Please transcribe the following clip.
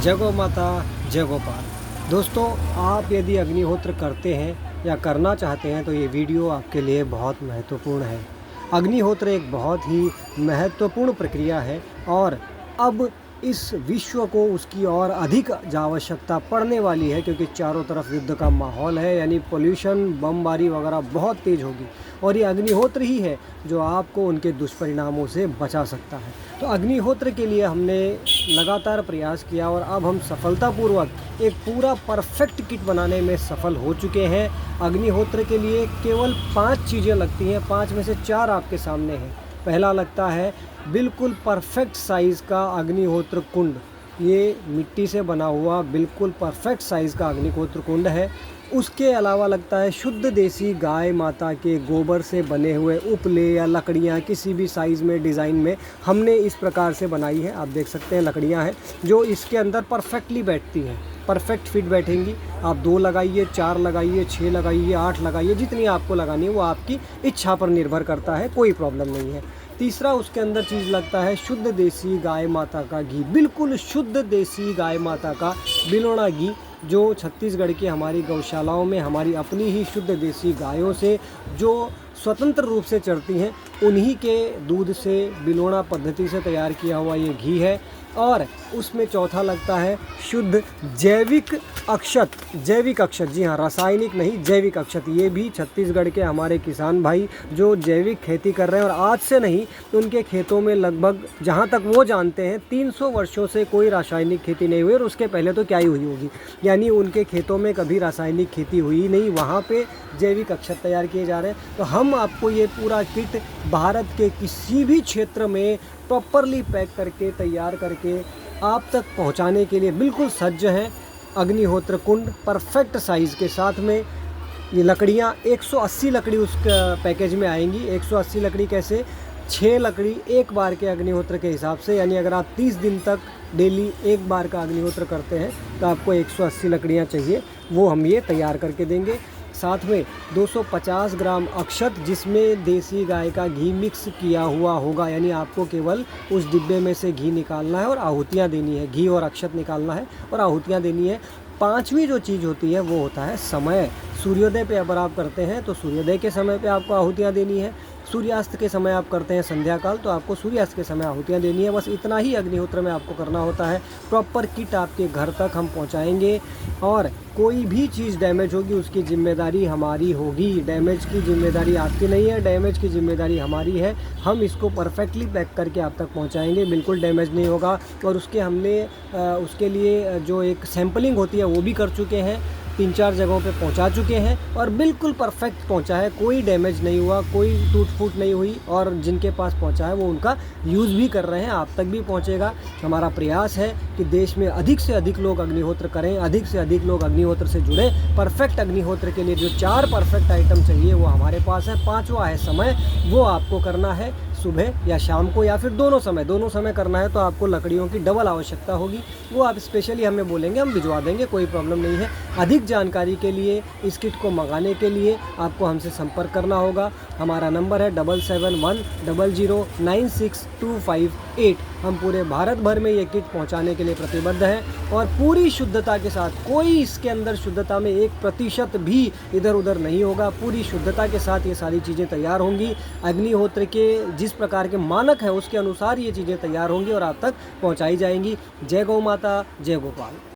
जय गौ माता, जय गोपाल। दोस्तों, आप यदि अग्निहोत्र करते हैं या करना चाहते हैं तो ये वीडियो आपके लिए बहुत महत्वपूर्ण है। अग्निहोत्र एक बहुत ही महत्वपूर्ण प्रक्रिया है और अब इस विश्व को उसकी और अधिक आवश्यकता पड़ने वाली है, क्योंकि चारों तरफ युद्ध का माहौल है, यानी पोल्यूशन, बमबारी वगैरह बहुत तेज़ होगी और ये अग्निहोत्र ही है जो आपको उनके दुष्परिणामों से बचा सकता है। तो अग्निहोत्र के लिए हमने लगातार प्रयास किया और अब हम सफलतापूर्वक एक पूरा परफेक्ट किट बनाने में सफल हो चुके हैं। अग्निहोत्र के लिए केवल 5 चीज़ें लगती हैं, 5 में से 4 आपके सामने हैं। पहला लगता है बिल्कुल परफेक्ट साइज़ का अग्निहोत्र कुंड। ये मिट्टी से बना हुआ बिल्कुल परफेक्ट साइज़ का अग्निहोत्र कुंड है। उसके अलावा लगता है शुद्ध देसी गाय माता के गोबर से बने हुए उपले या लकड़ियाँ, किसी भी साइज़ में, डिज़ाइन में हमने इस प्रकार से बनाई है। आप देख सकते हैं लकड़ियाँ हैं जो इसके अंदर परफेक्टली बैठती हैं, परफेक्ट फिट बैठेंगी। आप 2 लगाइए, 4 लगाइए, 6 लगाइए, 8 लगाइए, जितनी आपको लगानी है वो आपकी इच्छा पर निर्भर करता है, कोई प्रॉब्लम नहीं है। तीसरा उसके अंदर चीज़ लगता है शुद्ध देसी गाय माता का घी, बिल्कुल शुद्ध देसी गाय माता का बिलोड़ा घी, जो छत्तीसगढ़ की हमारी गौशालाओं में हमारी अपनी ही शुद्ध देसी गायों से जो स्वतंत्र रूप से चरती हैं उन्हीं के दूध से बिलोड़ा पद्धति से तैयार किया हुआ ये घी है। और उसमें चौथा लगता है शुद्ध जैविक अक्षत। जैविक अक्षत, जी हाँ, रासायनिक नहीं, जैविक अक्षत। ये भी छत्तीसगढ़ के हमारे किसान भाई जो जैविक खेती कर रहे हैं, और आज से नहीं, उनके खेतों में लगभग जहाँ तक वो जानते हैं 300 वर्षों से कोई रासायनिक खेती नहीं हुई, और उसके पहले तो क्या ही हुई होगी। यानी उनके खेतों में कभी रासायनिक खेती हुई नहीं, वहाँ पे जैविक अक्षत तैयार किए जा रहे हैं। तो हम आपको ये पूरा किट भारत के किसी भी क्षेत्र में प्रॉपरली पैक करके, तैयार करके आप तक पहुंचाने के लिए बिल्कुल सज्ज हैं। अग्निहोत्र कुंड परफेक्ट साइज़ के साथ में ये लकड़ियाँ 180 लकड़ी उस पैकेज में आएंगी। 180 लकड़ी कैसे? 6 लकड़ी एक बार के अग्निहोत्र के हिसाब से, यानी अगर आप 30 दिन तक डेली एक बार का अग्निहोत्र करते हैं तो आपको 180 लकड़ियाँ चाहिए, वो हम ये तैयार करके देंगे। साथ में 250 ग्राम अक्षत, जिसमें देसी गाय का घी मिक्स किया हुआ होगा, यानी आपको केवल उस डिब्बे में से घी निकालना है और आहुतियाँ देनी है। घी और अक्षत निकालना है और आहुतियाँ देनी है। 5वीं जो चीज़ होती है वो होता है समय। सूर्योदय पे अगर आप करते हैं तो सूर्योदय के समय पे आपको आहुतियाँ देनी है। सूर्यास्त के समय आप करते हैं संध्या काल, तो आपको सूर्यास्त के समय आहुतियाँ देनी है। बस इतना ही अग्निहोत्र में आपको करना होता है। प्रॉपर किट आपके घर तक हम पहुँचाएँगे और कोई भी चीज़ डैमेज होगी उसकी ज़िम्मेदारी हमारी होगी। डैमेज की ज़िम्मेदारी आपकी नहीं है, डैमेज की ज़िम्मेदारी हमारी है। हम इसको परफेक्टली पैक करके आप तक पहुंचाएंगे, बिल्कुल डैमेज नहीं होगा। और उसके लिए जो एक सैम्पलिंग होती है वो भी कर चुके हैं, 3-4 जगहों पे पहुंचा चुके हैं और बिल्कुल परफेक्ट पहुंचा है, कोई डैमेज नहीं हुआ, कोई टूट फूट नहीं हुई। और जिनके पास पहुंचा है वो उनका यूज़ भी कर रहे हैं, आप तक भी पहुंचेगा। हमारा प्रयास है कि देश में अधिक से अधिक लोग अग्निहोत्र करें, अधिक से अधिक लोग अग्निहोत्र से जुड़ें। परफेक्ट अग्निहोत्र के लिए जो 4 परफेक्ट आइटम चाहिए वो हमारे पास है। 5वां है समय, वो आपको करना है सुबह या शाम को या फिर दोनों समय करना है, तो आपको लकड़ियों की डबल आवश्यकता होगी। वो आप स्पेशली हमें बोलेंगे, हम भिजवा देंगे, कोई प्रॉब्लम नहीं है। अधिक जानकारी के लिए, इस किट को मंगाने के लिए आपको हमसे संपर्क करना होगा। हमारा नंबर है 7710096258। हम पूरे भारत भर में ये किट पहुंचाने के लिए प्रतिबद्ध हैं और पूरी शुद्धता के साथ, कोई इसके अंदर शुद्धता में 1% भी इधर उधर नहीं होगा। पूरी शुद्धता के साथ ये सारी चीज़ें तैयार होंगी। अग्निहोत्र के जिस प्रकार के मानक हैं उसके अनुसार ये चीज़ें तैयार होंगी और आप तक पहुंचाई जाएंगी। जय गौ माता, जय गोपाल।